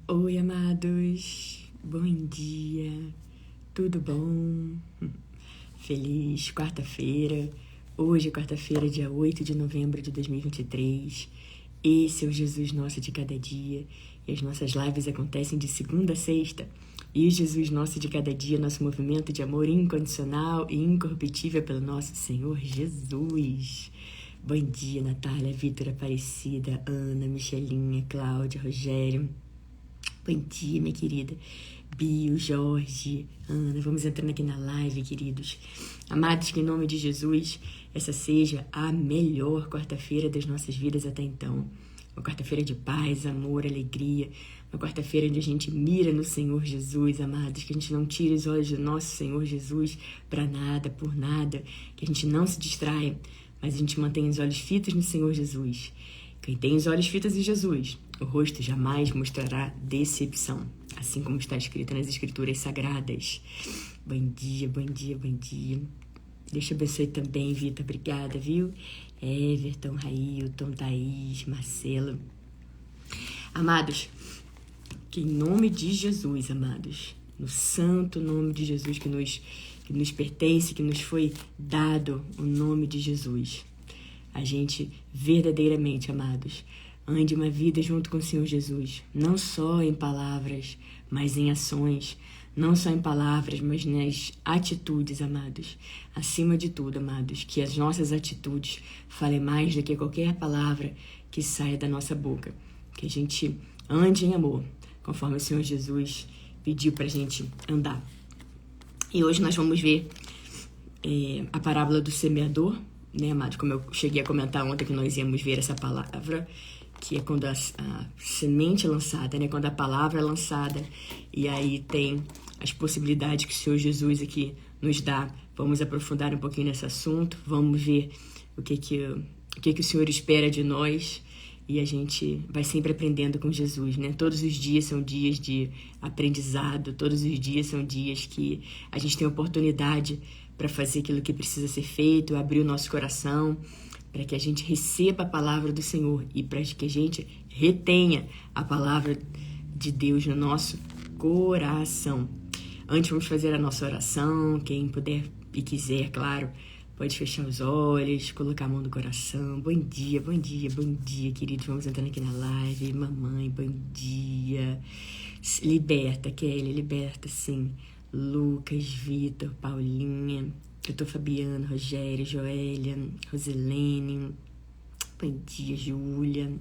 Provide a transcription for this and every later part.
Oi, amados, bom dia, tudo bom? Feliz quarta-feira. Hoje é quarta-feira, dia 8 de novembro de 2023. Esse é o Jesus Nosso de cada dia e as nossas lives acontecem de segunda a sexta. E o Jesus Nosso de cada dia, nosso movimento de amor incondicional e incorruptível pelo nosso Senhor Jesus. Bom dia, Natália, Vitor, Aparecida, Ana, Michelinha, Cláudia, Rogério. Bom dia, minha querida Bio, Jorge, Ana. Vamos entrando aqui na live, queridos. Amados, que em nome de Jesus, essa seja a melhor quarta-feira das nossas vidas até então. Uma quarta-feira de paz, amor, alegria. Uma quarta-feira onde a gente mira no Senhor Jesus, amados. Que a gente não tire os olhos do nosso Senhor Jesus para nada, por nada. Que a gente não se distraia, mas a gente mantenha os olhos fitos no Senhor Jesus. Quem tem os olhos fitos em Jesus, o rosto jamais mostrará decepção, assim como está escrito nas Escrituras Sagradas. Bom dia, bom dia, bom dia. Deus te abençoe também, Vitor. Obrigada, viu? Everton, Railton, Thaís, Marcelo. Amados, que em nome de Jesus, amados, no santo nome de Jesus que nos pertence, que nos foi dado o nome de Jesus, a gente verdadeiramente, amados, ande uma vida junto com o Senhor Jesus, não só em palavras, mas em ações, não só em palavras, mas nas atitudes, amados. Acima de tudo, amados, que as nossas atitudes falem mais do que qualquer palavra que saia da nossa boca. Que a gente ande em amor, conforme o Senhor Jesus pediu pra gente andar. E hoje nós vamos ver a parábola do semeador, né, amados? Como eu cheguei a comentar ontem que nós íamos ver essa palavra, que é quando a semente é lançada, né? Quando a palavra é lançada, e aí tem as possibilidades que o Senhor Jesus aqui nos dá. Vamos aprofundar um pouquinho nesse assunto, vamos ver o que o Senhor espera de nós, e a gente vai sempre aprendendo com Jesus, né? Todos os dias são dias de aprendizado, todos os dias são dias que a gente tem oportunidade para fazer aquilo que precisa ser feito, abrir o nosso coração, para que a gente receba a palavra do Senhor e para que a gente retenha a palavra de Deus no nosso coração. Antes vamos fazer a nossa oração, quem puder e quiser, claro, pode fechar os olhos, colocar a mão no coração. Bom dia, bom dia, bom dia, queridos. Vamos entrando aqui na live. Mamãe, bom dia. Liberta, Kelly, liberta, sim. Lucas, Vitor, Paulinha, doutor Fabiano, Rogério, Joélia, Rosilene, bom dia, Júlia.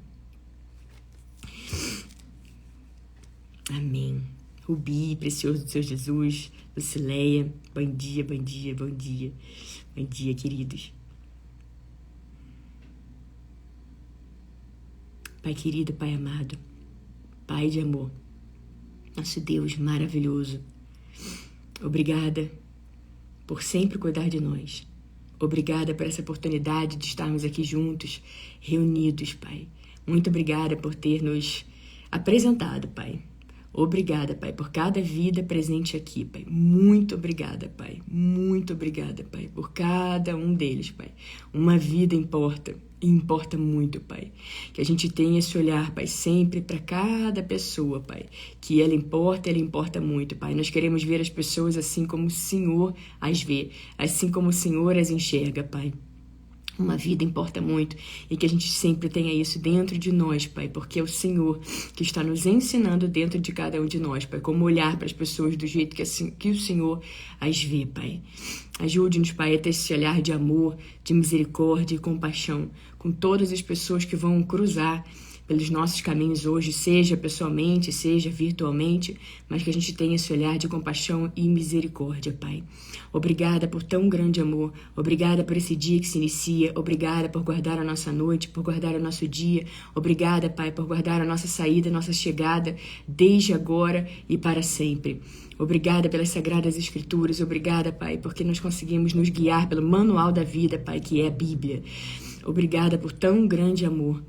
Amém. Rubi, precioso do Senhor Jesus, Lucileia, bom dia, bom dia, bom dia. Bom dia, queridos. Pai querido, Pai amado, Pai de amor, nosso Deus maravilhoso, obrigada por sempre cuidar de nós. Obrigada por essa oportunidade de estarmos aqui juntos, reunidos, Pai. Muito obrigada por ter nos apresentado, Pai. Obrigada, Pai, por cada vida presente aqui, Pai. Muito obrigada, Pai. Muito obrigada, Pai, por cada um deles, Pai. Uma vida importa, e importa muito, Pai. Que a gente tenha esse olhar, Pai, sempre para cada pessoa, Pai. Que ela importa muito, Pai. Nós queremos ver as pessoas assim como o Senhor as vê, assim como o Senhor as enxerga, Pai. Uma vida importa muito e que a gente sempre tenha isso dentro de nós, Pai, porque é o Senhor que está nos ensinando dentro de cada um de nós, Pai, como olhar para as pessoas do jeito que o Senhor as vê, Pai. Ajude-nos, Pai, a ter esse olhar de amor, de misericórdia e compaixão com todas as pessoas que vão cruzar pelos nossos caminhos hoje, seja pessoalmente, seja virtualmente, mas que a gente tenha esse olhar de compaixão e misericórdia, Pai. Obrigada por tão grande amor, obrigada por esse dia que se inicia, obrigada por guardar a nossa noite, por guardar o nosso dia, obrigada, Pai, por guardar a nossa saída, a nossa chegada, desde agora e para sempre. Obrigada pelas Sagradas Escrituras, obrigada, Pai, porque nós conseguimos nos guiar pelo manual da vida, Pai, que é a Bíblia. Obrigada por tão grande amor.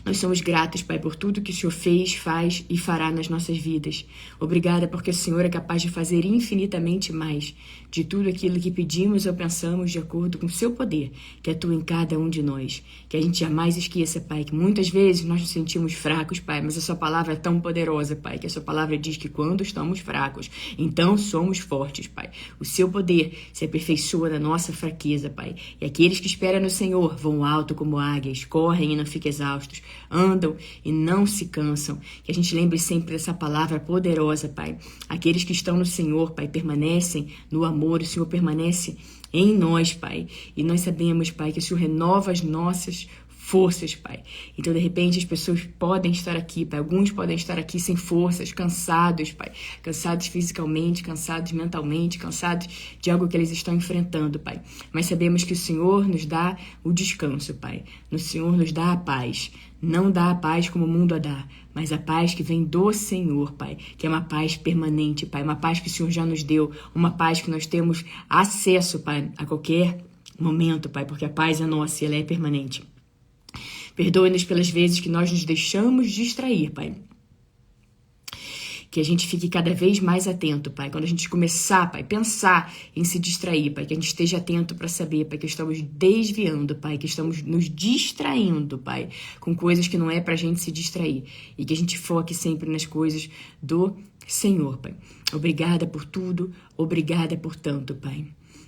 Nós somos gratos, Pai, por tudo que o Senhor fez, faz e fará nas nossas vidas. Obrigada porque o Senhor é capaz de fazer infinitamente mais de tudo aquilo que pedimos ou pensamos de acordo com o seu poder, que atua em cada um de nós. Que a gente jamais esqueça, Pai, que muitas vezes nós nos sentimos fracos, Pai, mas a sua palavra é tão poderosa, Pai, que a sua palavra diz que quando estamos fracos, então somos fortes, Pai. O seu poder se aperfeiçoa na nossa fraqueza, Pai. E aqueles que esperam no Senhor vão alto como águias, correm e não ficam exaustos, andam e não se cansam. Que a gente lembre sempre dessa palavra poderosa, Pai. Aqueles que estão no Senhor, Pai, permanecem no amor, o Senhor permanece em nós, Pai. E nós sabemos, Pai, que o Senhor renova as nossas forças, Pai. Então, de repente, as pessoas podem estar aqui, Pai. Alguns podem estar aqui sem forças, cansados, Pai. Cansados fisicamente, cansados mentalmente, cansados de algo que eles estão enfrentando, Pai. Mas sabemos que o Senhor nos dá o descanso, Pai. O Senhor nos dá a paz. Não dá a paz como o mundo a dá, mas a paz que vem do Senhor, Pai, que é uma paz permanente, Pai, uma paz que o Senhor já nos deu, uma paz que nós temos acesso, Pai, a qualquer momento, Pai, porque a paz é nossa e ela é permanente. Perdoe-nos pelas vezes que nós nos deixamos distrair, Pai. Que a gente fique cada vez mais atento, Pai. Quando a gente começar, Pai, pensar em se distrair, Pai, que a gente esteja atento para saber, Pai, que estamos desviando, Pai, que estamos nos distraindo, Pai, com coisas que não é pra gente se distrair. E que a gente foque sempre nas coisas do Senhor, Pai. Obrigada por tudo, obrigada por tanto, Pai.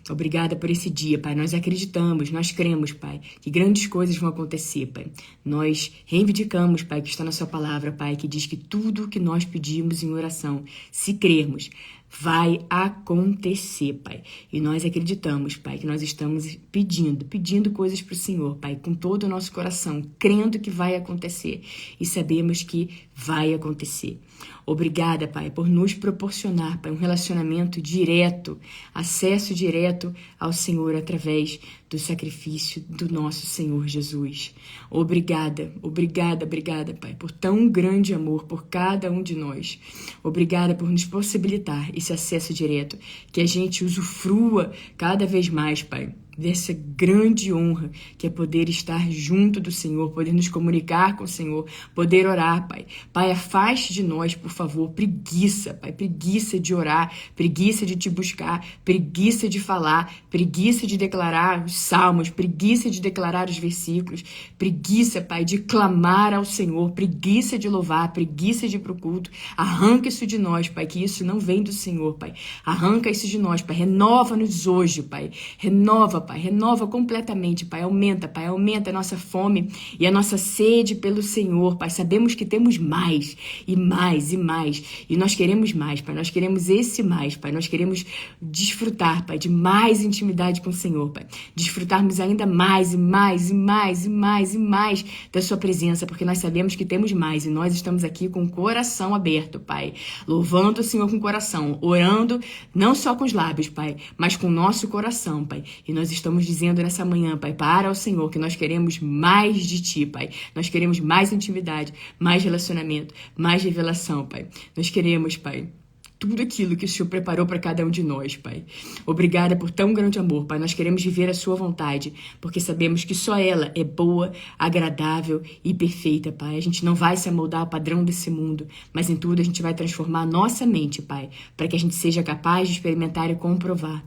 Obrigada por esse dia, Pai. Nós acreditamos, nós cremos, Pai, que grandes coisas vão acontecer, Pai. Nós reivindicamos, Pai, que está na sua palavra, Pai, que diz que tudo que nós pedimos em oração, se crermos, vai acontecer, Pai. E nós acreditamos, Pai, que nós estamos pedindo coisas para o Senhor, Pai, com todo o nosso coração, crendo que vai acontecer. E sabemos que vai acontecer. Obrigada, Pai, por nos proporcionar, Pai, um relacionamento direto, acesso direto ao Senhor através do sacrifício do nosso Senhor Jesus. Obrigada, obrigada, obrigada, Pai, por tão grande amor por cada um de nós. Obrigada por nos possibilitar esse acesso direto, que a gente usufrua cada vez mais, Pai, dessa grande honra que é poder estar junto do Senhor, poder nos comunicar com o Senhor, poder orar, Pai. Pai, afaste de nós, por favor, preguiça, Pai, preguiça de orar, preguiça de te buscar, preguiça de falar, preguiça de declarar os salmos, preguiça de declarar os versículos, preguiça, Pai, de clamar ao Senhor, preguiça de louvar, preguiça de ir pro culto. Arranca isso de nós, Pai, que isso não vem do Senhor, Pai. Arranca isso de nós, Pai. Renova-nos hoje, Pai. Renova, Pai, renova completamente, Pai, aumenta a nossa fome e a nossa sede pelo Senhor, Pai, sabemos que temos mais, e mais, e mais, e nós queremos mais, Pai, nós queremos esse mais, Pai, nós queremos desfrutar, Pai, de mais intimidade com o Senhor, Pai, desfrutarmos ainda mais, e mais, e mais, e mais, e mais da sua presença, porque nós sabemos que temos mais, e nós estamos aqui com o coração aberto, Pai, louvando o Senhor com o coração, orando, não só com os lábios, Pai, mas com o nosso coração, Pai, e nós estamos dizendo nessa manhã, Pai, para o Senhor, que nós queremos mais de Ti, Pai. Nós queremos mais intimidade, mais relacionamento, mais revelação, Pai. Nós queremos, Pai, tudo aquilo que o Senhor preparou para cada um de nós, Pai. Obrigada por tão grande amor, Pai. Nós queremos viver a sua vontade, porque sabemos que só ela é boa, agradável e perfeita, Pai. A gente não vai se amoldar ao padrão desse mundo, mas em tudo a gente vai transformar a nossa mente, Pai, para que a gente seja capaz de experimentar e comprovar,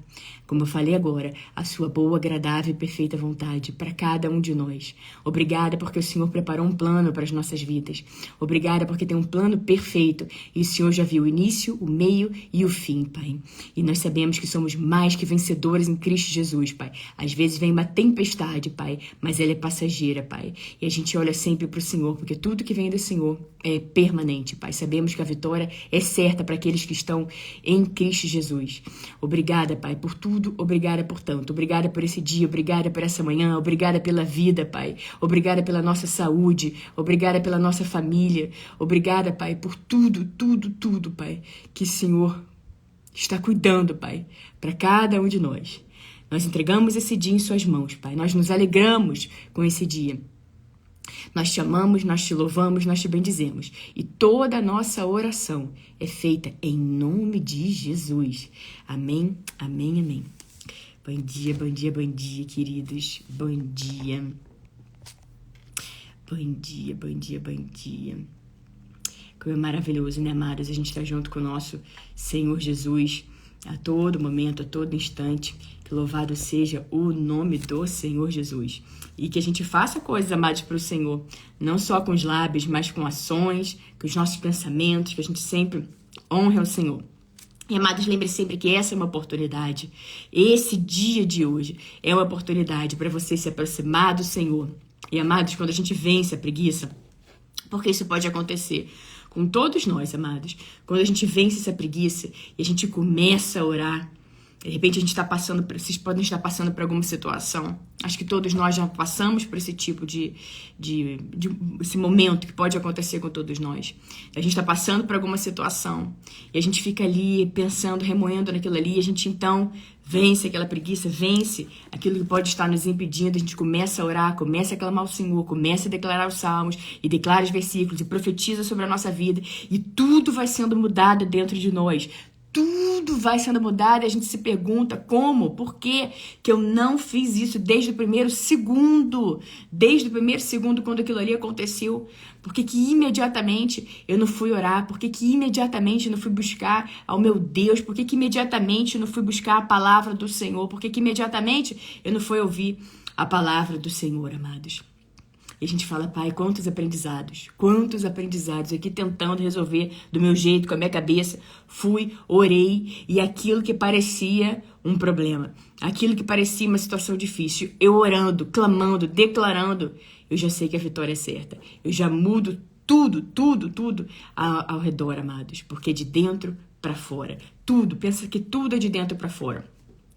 como eu falei agora, a sua boa, agradável e perfeita vontade para cada um de nós. Obrigada porque o Senhor preparou um plano para as nossas vidas. Obrigada porque tem um plano perfeito e o Senhor já viu o início, o meio e o fim, Pai. E nós sabemos que somos mais que vencedores em Cristo Jesus, Pai. Às vezes vem uma tempestade, Pai, mas ela é passageira, Pai. E a gente olha sempre para o Senhor, porque tudo que vem do Senhor é permanente, Pai. Sabemos que a vitória é certa para aqueles que estão em Cristo Jesus. Obrigada, Pai, por tudo. Obrigada por tanto. Obrigada por esse dia. Obrigada por essa manhã. Obrigada pela vida, Pai. Obrigada pela nossa saúde. Obrigada pela nossa família. Obrigada, Pai, por tudo, tudo, tudo, Pai, que o Senhor está cuidando, Pai, para cada um de nós. Nós entregamos esse dia em suas mãos, Pai. Nós nos alegramos com esse dia. Nós te amamos, nós te louvamos, nós te bendizemos. E toda a nossa oração é feita em nome de Jesus. Amém, amém, amém. Bom dia, queridos. Bom dia. Bom dia, bom dia, bom dia. Como é maravilhoso, né, amados? A gente está junto com o nosso Senhor Jesus a todo momento, a todo instante. Que louvado seja o nome do Senhor Jesus. E que a gente faça coisas, amados, para o Senhor. Não só com os lábios, mas com ações, com os nossos pensamentos, que a gente sempre honre ao Senhor. E, amados, lembre sempre que essa é uma oportunidade. Esse dia de hoje é uma oportunidade para você se aproximar do Senhor. E, amados, quando a gente vence a preguiça, porque isso pode acontecer com todos nós, amados, quando a gente vence essa preguiça e a gente começa a orar, de repente a gente está passando, vocês podem estar passando por alguma situação. Acho que todos nós já passamos por esse tipo esse momento que pode acontecer com todos nós. A gente está passando por alguma situação e a gente fica ali pensando, remoendo naquilo ali, e a gente então vence aquela preguiça, vence aquilo que pode estar nos impedindo, a gente começa a orar, começa a clamar ao Senhor, começa a declarar os salmos e declara os versículos e profetiza sobre a nossa vida e tudo vai sendo mudado dentro de nós. Tudo vai sendo mudado e a gente se pergunta como, por que eu não fiz isso desde o primeiro segundo? Desde o primeiro segundo quando aquilo ali aconteceu. Por que imediatamente eu não fui orar? Por que imediatamente eu não fui buscar ao meu Deus? Por que imediatamente eu não fui buscar a palavra do Senhor? Por que imediatamente eu não fui ouvir a palavra do Senhor, amados? E a gente fala, Pai, quantos aprendizados aqui tentando resolver do meu jeito, com a minha cabeça. Fui, orei e aquilo que parecia um problema, aquilo que parecia uma situação difícil, eu orando, clamando, declarando, eu já sei que a vitória é certa. Eu já mudo tudo ao redor, amados, porque de dentro para fora. Tudo, pensa que tudo é de dentro para fora.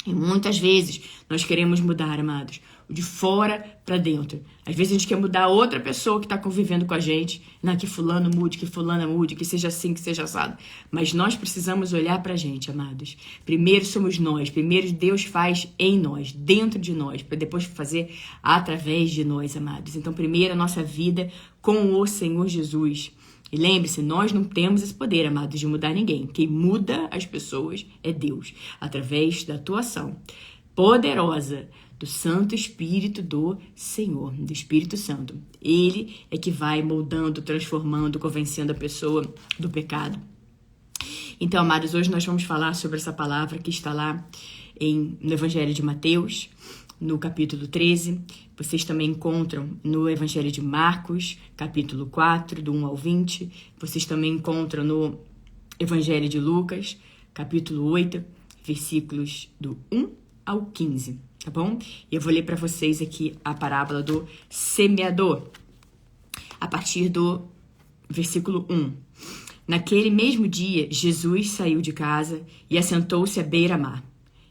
E muitas vezes nós queremos mudar, amados, de fora para dentro. Às vezes a gente quer mudar a outra pessoa que está convivendo com a gente. Não, que fulano mude, que fulana mude, que seja assim, que seja assado. Mas nós precisamos olhar para a gente, amados. Primeiro somos nós. Primeiro Deus faz em nós, dentro de nós, para depois fazer através de nós, amados. Então, primeiro a nossa vida com o Senhor Jesus. E lembre-se, nós não temos esse poder, amados, de mudar ninguém. Quem muda as pessoas é Deus, através da atuação poderosa do Santo Espírito do Senhor, do Espírito Santo. Ele é que vai moldando, transformando, convencendo a pessoa do pecado. Então, amados, hoje nós vamos falar sobre essa palavra que está lá no Evangelho de Mateus, no capítulo 13. Vocês também encontram no Evangelho de Marcos, capítulo 4, do 1 ao 20. Vocês também encontram no Evangelho de Lucas, capítulo 8, versículos do 1 ao 15, tá bom? E eu vou ler para vocês aqui a parábola do semeador, a partir do versículo 1. Naquele mesmo dia, Jesus saiu de casa e assentou-se à beira-mar.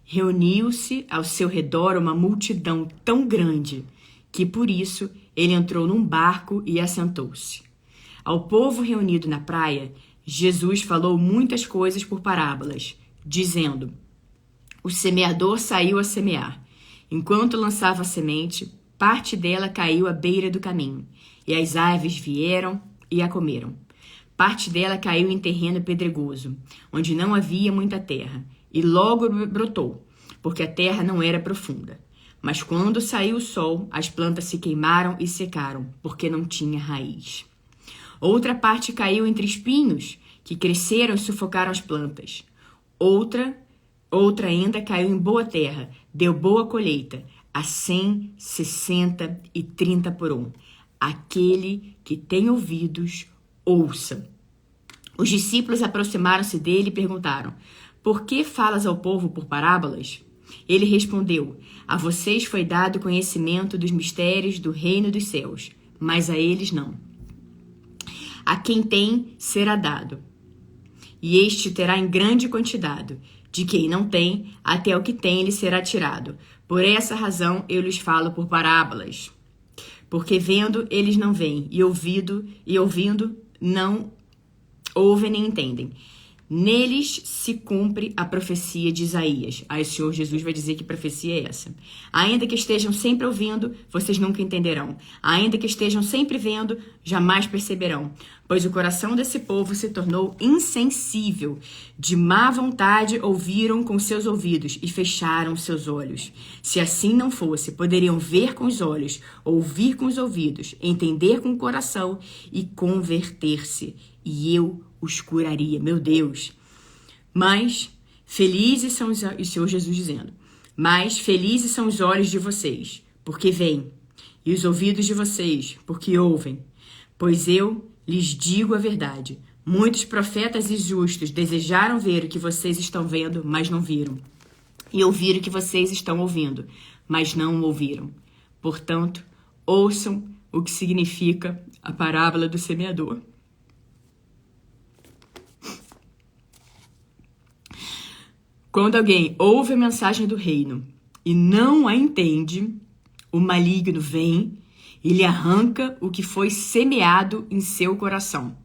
Reuniu-se ao seu redor uma multidão tão grande que, por isso, ele entrou num barco e assentou-se. Ao povo reunido na praia, Jesus falou muitas coisas por parábolas, dizendo: o semeador saiu a semear. Enquanto lançava a semente, parte dela caiu à beira do caminho, e as aves vieram e a comeram. Parte dela caiu em terreno pedregoso, onde não havia muita terra, e logo brotou, porque a terra não era profunda. Mas quando saiu o sol, as plantas se queimaram e secaram, porque não tinha raiz. Outra parte caiu entre espinhos, que cresceram e sufocaram as plantas. Outra ainda caiu em boa terra, deu boa colheita, a 100, 60 e 30 por 1. Aquele que tem ouvidos, ouça. Os discípulos aproximaram-se dele e perguntaram: por que falas ao povo por parábolas? Ele respondeu: a vocês foi dado conhecimento dos mistérios do reino dos céus, mas a eles não. A quem tem, será dado, e este terá em grande quantidade. De quem não tem, até o que tem lhe será tirado. Por essa razão eu lhes falo por parábolas. Porque vendo, eles não veem, e ouvindo, não ouvem nem entendem. Neles se cumpre a profecia de Isaías. Aí o Senhor Jesus vai dizer que profecia é essa. Ainda que estejam sempre ouvindo, vocês nunca entenderão. Ainda que estejam sempre vendo, jamais perceberão. Pois o coração desse povo se tornou insensível. De má vontade ouviram com seus ouvidos e fecharam seus olhos. Se assim não fosse, poderiam ver com os olhos, ouvir com os ouvidos, entender com o coração e converter-se. E eu os curaria. Meu Deus. Mas felizes são o Senhor Jesus dizendo, mas felizes são os olhos de vocês, porque veem, e os ouvidos de vocês, porque ouvem. Pois eu lhes digo a verdade. Muitos profetas e justos desejaram ver o que vocês estão vendo, mas não viram. E ouvir o que vocês estão ouvindo, mas não ouviram. Portanto, ouçam o que significa a parábola do semeador. Quando alguém ouve a mensagem do reino e não a entende, o maligno vem e lhe arranca o que foi semeado em seu coração.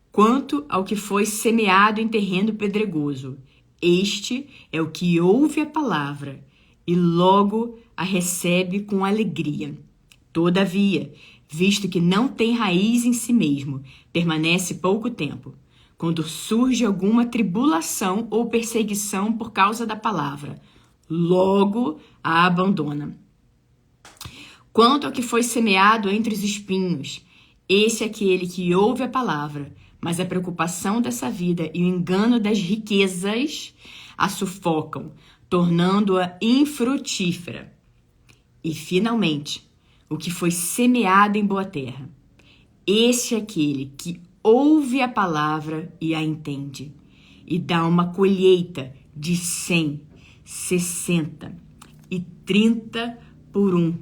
Quanto ao que foi semeado em terreno pedregoso, este é o que ouve a palavra e logo a recebe com alegria. Todavia, visto que não tem raiz em si mesmo, permanece pouco tempo. Quando surge alguma tribulação ou perseguição por causa da palavra, logo a abandona. Quanto ao que foi semeado entre os espinhos, esse é aquele que ouve a palavra, mas a preocupação dessa vida e o engano das riquezas a sufocam, tornando-a infrutífera. E, finalmente, o que foi semeado em boa terra, esse é aquele que ouve a palavra e a entende, e dá uma colheita de 100, 60 e 30 por 1.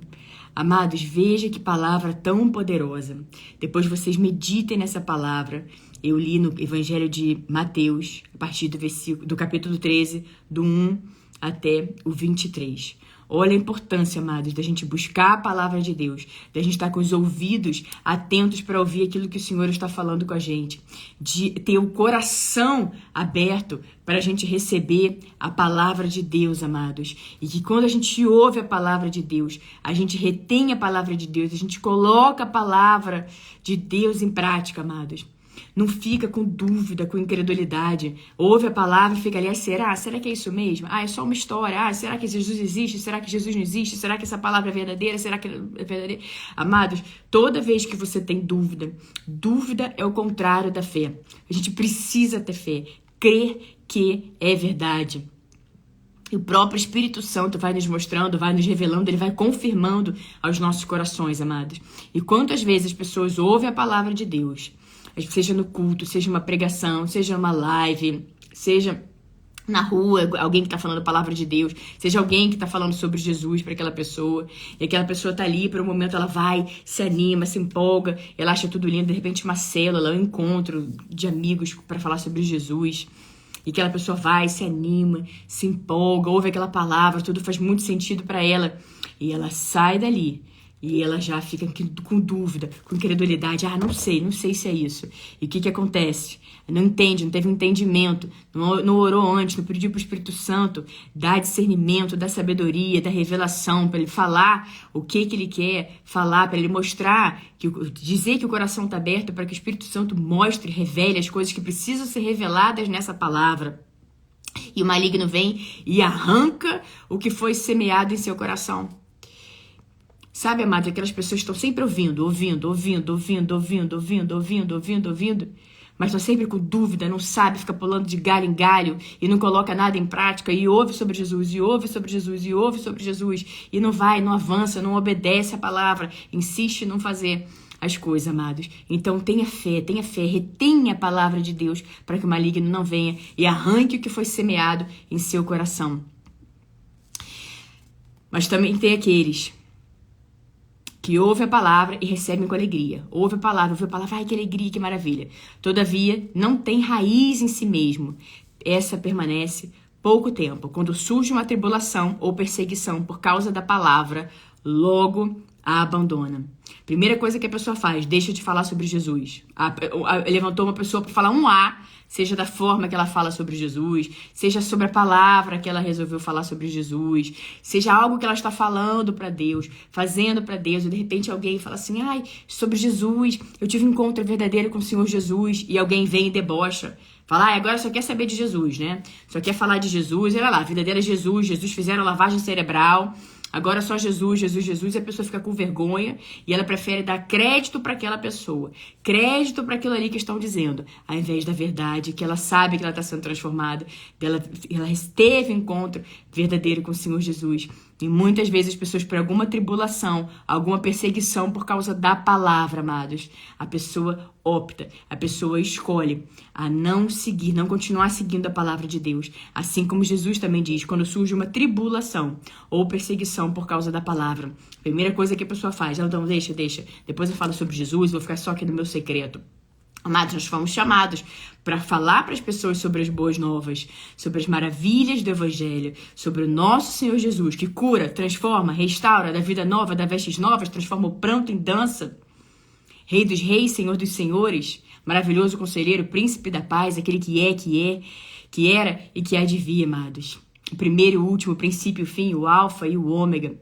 Amados, veja que palavra tão poderosa. Depois vocês meditem nessa palavra. Eu li no Evangelho de Mateus, a partir do capítulo 13, do 1 até o 23. Olha a importância, amados, da gente buscar a palavra de Deus, da gente estar com os ouvidos atentos para ouvir aquilo que o Senhor está falando com a gente, de ter o coração aberto para a gente receber a palavra de Deus, amados. E que quando a gente ouve a palavra de Deus, a gente retém a palavra de Deus, a gente coloca a palavra de Deus em prática, amados. Não fica com dúvida, com incredulidade. Ouve a palavra e fica ali, será? Será que é isso mesmo? É só uma história. Será que Jesus existe? Será que Jesus não existe? Será que essa palavra é verdadeira? Será que é verdadeira? Amados, toda vez que você tem dúvida, dúvida é o contrário da fé. A gente precisa ter fé, crer que é verdade. E o próprio Espírito Santo vai nos mostrando, vai nos revelando, ele vai confirmando aos nossos corações, amados. E quantas vezes as pessoas ouvem a palavra de Deus, seja no culto, seja uma pregação, seja uma live, seja na rua, alguém que está falando a palavra de Deus, seja alguém que está falando sobre Jesus para aquela pessoa, e aquela pessoa está ali, por um momento ela vai, se anima, se empolga, ela acha tudo lindo, de repente uma célula, um encontro de amigos para falar sobre Jesus, e aquela pessoa vai, se anima, se empolga, ouve aquela palavra, tudo faz muito sentido para ela, e ela sai dali. E ela já fica com dúvida, com incredulidade. Não sei se é isso. E o que acontece? Não entende, não teve um entendimento, não orou antes, não pediu para o Espírito Santo dar discernimento, dar sabedoria, dar revelação, para ele falar o que ele quer falar, para ele mostrar, dizer que o coração está aberto, para que o Espírito Santo mostre, revele as coisas que precisam ser reveladas nessa palavra. E o maligno vem e arranca o que foi semeado em seu coração. Sabe, amado, aquelas pessoas estão sempre ouvindo, mas estão sempre com dúvida, não sabe, fica pulando de galho em galho e não coloca nada em prática e ouve sobre Jesus, e ouve sobre Jesus, e ouve sobre Jesus, e não vai, não avança, não obedece a palavra, insiste em não fazer as coisas, amados. Então tenha fé, retenha a palavra de Deus para que o maligno não venha e arranque o que foi semeado em seu coração. Mas também tem aqueles que ouve a palavra e recebem com alegria. Ouve a palavra, ai, que alegria, que maravilha. Todavia, não tem raiz em si mesmo. Essa permanece pouco tempo. Quando surge uma tribulação ou perseguição por causa da palavra, logo a abandona. Primeira coisa que a pessoa faz, deixa de falar sobre Jesus. Levantou uma pessoa para falar um A, seja da forma que ela fala sobre Jesus, seja sobre a palavra que ela resolveu falar sobre Jesus, seja algo que ela está falando para Deus, fazendo para Deus, e de repente alguém fala assim, ai, sobre Jesus, eu tive um encontro verdadeiro com o Senhor Jesus, e alguém vem e debocha. Fala, agora só quer saber de Jesus, né? Só quer falar de Jesus, olha lá, a vida dela é Jesus, Jesus fizeram lavagem cerebral, agora só Jesus, Jesus, Jesus, e a pessoa fica com vergonha e ela prefere dar crédito para aquela pessoa, crédito para aquilo ali que estão dizendo, ao invés da verdade, que ela sabe que ela está sendo transformada, ela teve um encontro verdadeiro com o Senhor Jesus. E muitas vezes as pessoas, por alguma tribulação, alguma perseguição por causa da palavra, amados, a pessoa opta, a pessoa escolhe a não seguir, não continuar seguindo a palavra de Deus. Assim como Jesus também diz, quando surge uma tribulação ou perseguição por causa da palavra, a primeira coisa que a pessoa faz, então deixa, depois eu falo sobre Jesus, vou ficar só aqui no meu secreto. Amados, nós fomos chamados para falar para as pessoas sobre as boas novas, sobre as maravilhas do Evangelho, sobre o nosso Senhor Jesus, que cura, transforma, restaura, dá vida nova, dá vestes novas, transforma o pranto em dança. Rei dos reis, Senhor dos senhores, maravilhoso conselheiro, príncipe da paz, aquele que era e que há de vir, amados. O primeiro e o último, o princípio e o fim, o alfa e o ômega.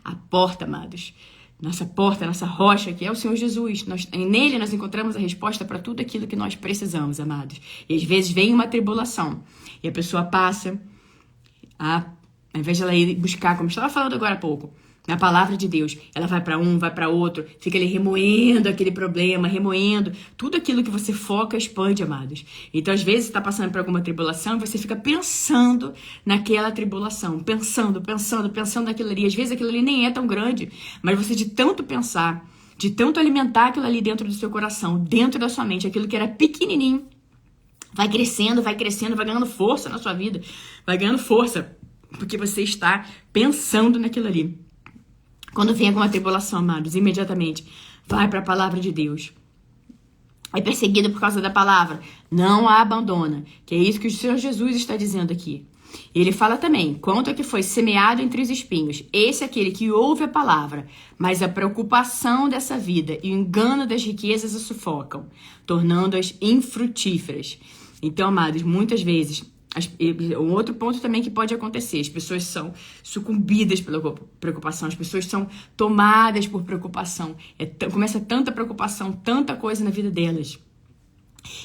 A porta, amados. Nossa porta, nossa rocha, que é o Senhor Jesus. Nele nós encontramos a resposta para tudo aquilo que nós precisamos, amados. E às vezes vem uma tribulação e a pessoa passa ao invés de ela ir buscar, como estava falando agora há pouco, na palavra de Deus, ela vai para um, vai para outro, fica ali remoendo aquele problema, remoendo. Tudo aquilo que você foca expande, amados. Então, às vezes, você está passando por alguma tribulação e você fica pensando naquela tribulação, pensando naquilo ali. Às vezes, aquilo ali nem é tão grande, mas você, de tanto pensar, de tanto alimentar aquilo ali dentro do seu coração, dentro da sua mente, aquilo que era pequenininho, vai crescendo, vai ganhando força na sua vida, vai ganhando força, porque você está pensando naquilo ali. Quando vem alguma tribulação, amados, imediatamente vai para a palavra de Deus. É perseguido por causa da palavra, não a abandona. Que é isso que o Senhor Jesus está dizendo aqui. Ele fala também, quanto a que foi semeado entre os espinhos, esse é aquele que ouve a palavra, mas a preocupação dessa vida e o engano das riquezas a sufocam, tornando-as infrutíferas. Então, amados, muitas vezes... Um outro ponto também que pode acontecer, as pessoas são sucumbidas pela preocupação, as pessoas são tomadas por preocupação, começa tanta preocupação, tanta coisa na vida delas,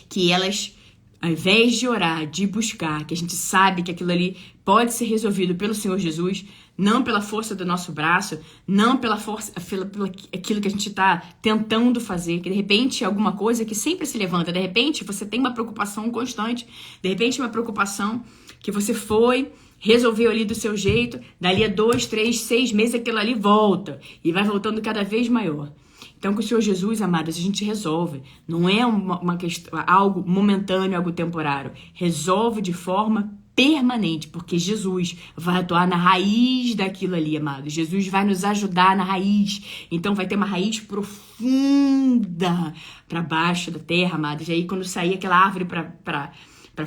que elas, ao invés de orar, de buscar, que a gente sabe que aquilo ali pode ser resolvido pelo Senhor Jesus, não pela força do nosso braço, não pela força, pelo aquilo que a gente está tentando fazer, que de repente é alguma coisa que sempre se levanta, de repente você tem uma preocupação constante, de repente uma preocupação que você resolveu ali do seu jeito, dali a 2, 3, 6 meses aquilo ali volta, e vai voltando cada vez maior. Então, com o Senhor Jesus, amados, a gente resolve. Não é uma questão, algo momentâneo, algo temporário. Resolve de forma permanente, porque Jesus vai atuar na raiz daquilo ali, amados. Jesus vai nos ajudar na raiz. Então, vai ter uma raiz profunda para baixo da terra, amados. E aí, quando sair aquela árvore para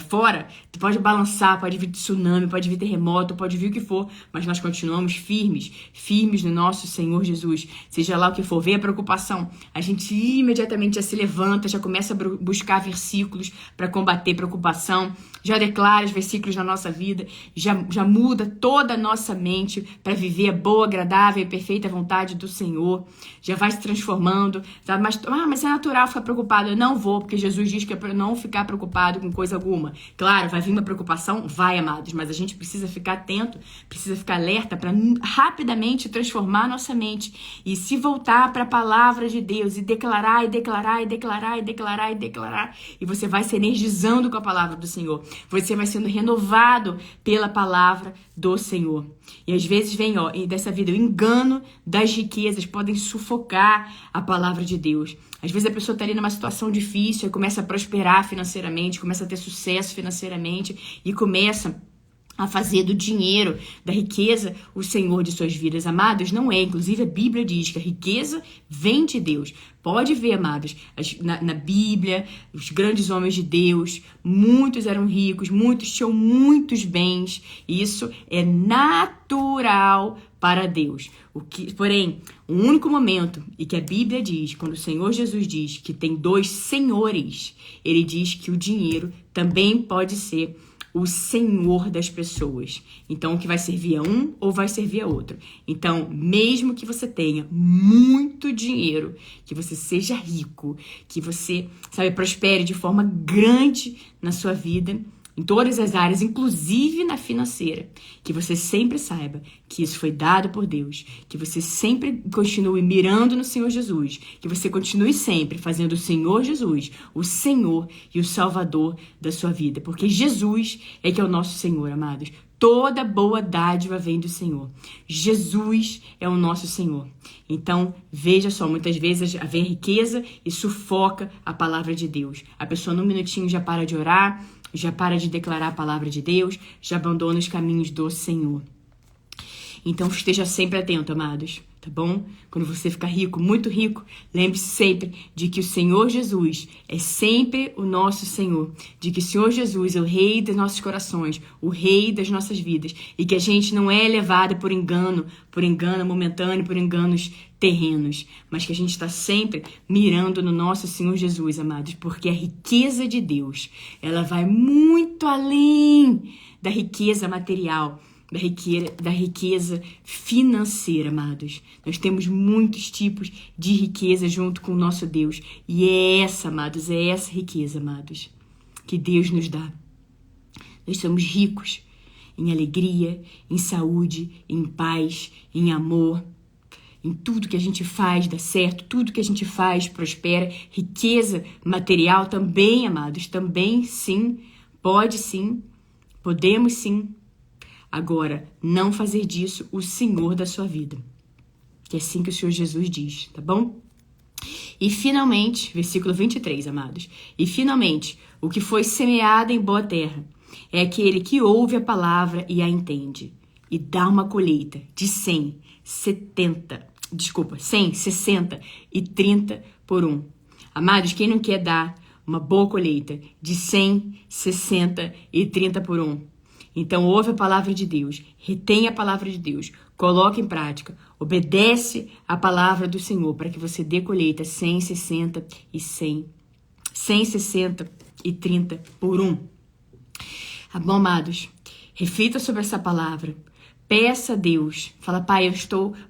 fora, pode balançar, pode vir tsunami, pode vir terremoto, pode vir o que for, mas nós continuamos firmes no nosso Senhor Jesus. Seja lá o que for, vem a preocupação, a gente imediatamente já se levanta, já começa a buscar versículos para combater preocupação, já declara os versículos na nossa vida, já muda toda a nossa mente para viver a boa, agradável e perfeita vontade do Senhor, já vai se transformando, tá? Mas é natural ficar preocupado. Eu não vou, porque Jesus diz que é para não ficar preocupado com coisa alguma. Claro, vai vir uma preocupação? Vai, amados, mas a gente precisa ficar atento, precisa ficar alerta para rapidamente transformar a nossa mente e se voltar para a palavra de Deus e declarar, e você vai se energizando com a palavra do Senhor, você vai sendo renovado pela palavra do Senhor. E às vezes vem, dessa vida, o engano das riquezas podem sufocar a palavra de Deus. Às vezes a pessoa está ali numa situação difícil, começa a prosperar financeiramente, começa a ter sucesso financeiramente e começa a fazer do dinheiro, da riqueza, o Senhor de suas vidas. Amados, não é. Inclusive, a Bíblia diz que a riqueza vem de Deus. Pode ver, amados, na Bíblia, os grandes homens de Deus, muitos eram ricos, muitos tinham muitos bens. Isso é natural para Deus. Porém, o único momento em que a Bíblia diz, quando o Senhor Jesus diz que tem dois senhores, ele diz que o dinheiro também pode ser o senhor das pessoas. Então, o que vai servir a um ou vai servir a outro. Então, mesmo que você tenha muito dinheiro, que você seja rico, que você, prospere de forma grande na sua vida, em todas as áreas, inclusive na financeira, que você sempre saiba que isso foi dado por Deus, que você sempre continue mirando no Senhor Jesus, que você continue sempre fazendo o Senhor Jesus, o Senhor e o Salvador da sua vida, porque Jesus é que é o nosso Senhor, amados. Toda boa dádiva vem do Senhor. Jesus é o nosso Senhor. Então, veja só, muitas vezes vem riqueza e sufoca a palavra de Deus. A pessoa num minutinho já para de orar, já para de declarar a palavra de Deus, já abandona os caminhos do Senhor. Então, esteja sempre atento, amados, tá bom? Quando você ficar rico, muito rico, lembre-se sempre de que o Senhor Jesus é sempre o nosso Senhor, de que o Senhor Jesus é o Rei dos nossos corações, o Rei das nossas vidas, e que a gente não é levado por engano momentâneo, por enganos terrenos, mas que a gente está sempre mirando no nosso Senhor Jesus, amados, porque a riqueza de Deus, ela vai muito além da riqueza material, da riqueza financeira, amados. Nós temos muitos tipos de riqueza junto com o nosso Deus. E é essa, amados, é essa riqueza, amados, que Deus nos dá. Nós somos ricos em alegria, em saúde, em paz, em amor. Em tudo que a gente faz dá certo, tudo que a gente faz prospera. Riqueza material também, amados, também sim, pode sim, podemos sim. Agora, não fazer disso o Senhor da sua vida. Que é assim que o Senhor Jesus diz, tá bom? E finalmente, versículo 23, amados. E finalmente, o que foi semeado em boa terra é aquele que ouve a palavra e a entende. E dá uma colheita de 100, 60 e 30 por um. Amados, quem não quer dar uma boa colheita de 100, 60 e 30 por um? Então, ouve a palavra de Deus, retém a palavra de Deus, coloca em prática, obedece a palavra do Senhor para que você dê colheita 100, 60 e 100. 100, 60 e 30 por um. Tá bom, amados? Reflita sobre essa palavra. Peça a Deus. Fala, Pai,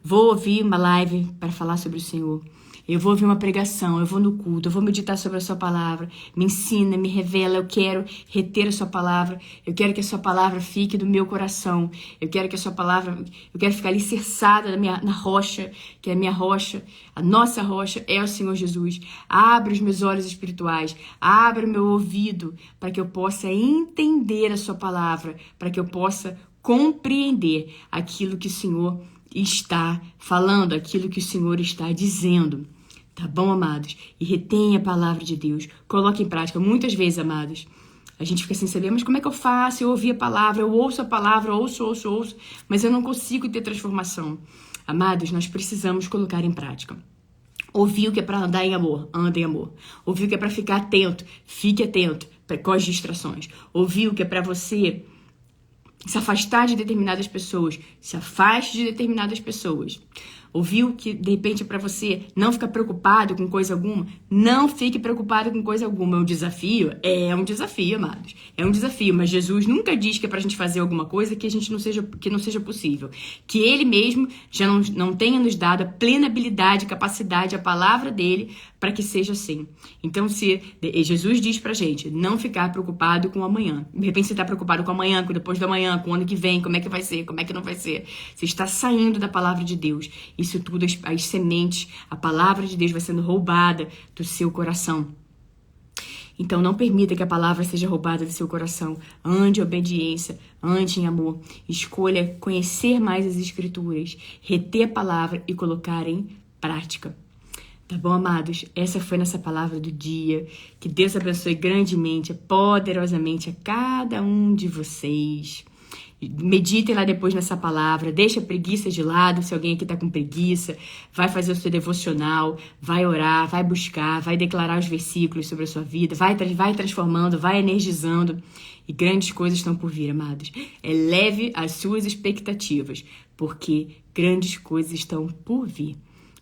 vou ouvir uma live para falar sobre o Senhor. Eu vou ouvir uma pregação, eu vou no culto, eu vou meditar sobre a sua palavra. Me ensina, me revela, eu quero reter a sua palavra. Eu quero que a sua palavra fique do meu coração. Eu quero ficar alicerçada na rocha, que é a minha rocha, a nossa rocha é o Senhor Jesus. Abre os meus olhos espirituais, abre o meu ouvido para que eu possa entender a sua palavra, para que eu possa compreender aquilo que o Senhor está falando, aquilo que o Senhor está dizendo. Tá bom, amados? E retenha a palavra de Deus. Coloque em prática. Muitas vezes, amados, a gente fica sem saber, mas como é que eu faço? Eu ouvi a palavra, eu ouço a palavra, ouço, mas eu não consigo ter transformação. Amados, nós precisamos colocar em prática. Ouviu que é para andar em amor, anda em amor. Ouviu que é para ficar atento, fique atento com as distrações. Ouviu que é para você se afastar de determinadas pessoas, se afaste de determinadas pessoas. Ouviu que, de repente, é para você não ficar preocupado com coisa alguma? Não fique preocupado com coisa alguma. É um desafio? É um desafio, amados. É um desafio, mas Jesus nunca diz que é pra gente fazer alguma coisa que não seja possível. Que Ele mesmo já não tenha nos dado a plena habilidade, capacidade, a palavra dele para que seja assim. Então, se Jesus diz pra gente não ficar preocupado com o amanhã. De repente, você tá preocupado com o amanhã, com depois do amanhã, com o ano que vem, como é que vai ser, como é que não vai ser. Você está saindo da palavra de Deus. Isso tudo, as sementes, a palavra de Deus vai sendo roubada do seu coração. Então, não permita que a palavra seja roubada do seu coração. Ande em obediência, ande em amor. Escolha conhecer mais as Escrituras, reter a palavra e colocar em prática. Tá bom, amados? Essa foi nossa palavra do dia. Que Deus abençoe grandemente, poderosamente a cada um de vocês. Meditem lá depois nessa palavra, deixa a preguiça de lado, se alguém aqui tá com preguiça, vai fazer o seu devocional, vai orar, vai buscar, vai declarar os versículos sobre a sua vida, vai transformando, vai energizando, e grandes coisas estão por vir, amados. Eleve as suas expectativas, porque grandes coisas estão por vir.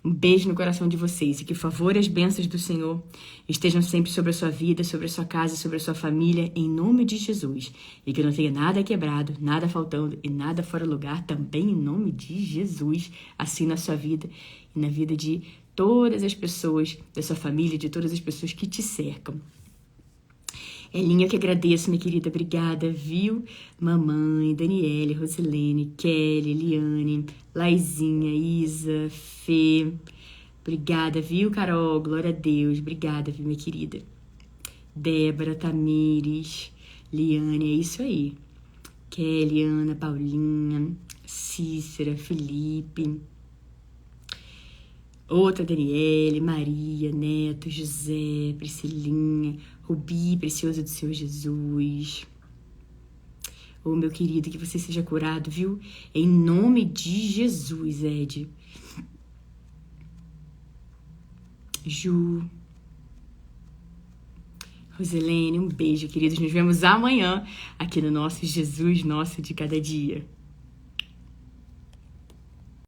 Um beijo no coração de vocês e que o favor e as bênçãos do Senhor estejam sempre sobre a sua vida, sobre a sua casa, sobre a sua família, em nome de Jesus. E que não tenha nada quebrado, nada faltando e nada fora do lugar, também em nome de Jesus, assim na sua vida e na vida de todas as pessoas da sua família, de todas as pessoas que te cercam. Elinha, eu que agradeço, minha querida, obrigada, viu? Mamãe, Daniele, Rosilene, Kelly, Eliane, Laizinha, Isa, Fê, obrigada, viu, Carol? Glória a Deus, obrigada, viu, minha querida? Débora, Tamires, Liane, é isso aí. Kelly, Ana, Paulinha, Cícera, Felipe, outra Daniele, Maria, Neto, José, Priscilinha, Rubi, precioso do Senhor Jesus. Oh, meu querido, que você seja curado, viu? Em nome de Jesus, Ed. Ju. Roselene, um beijo, queridos. Nos vemos amanhã aqui no nosso Jesus Nosso de Cada Dia.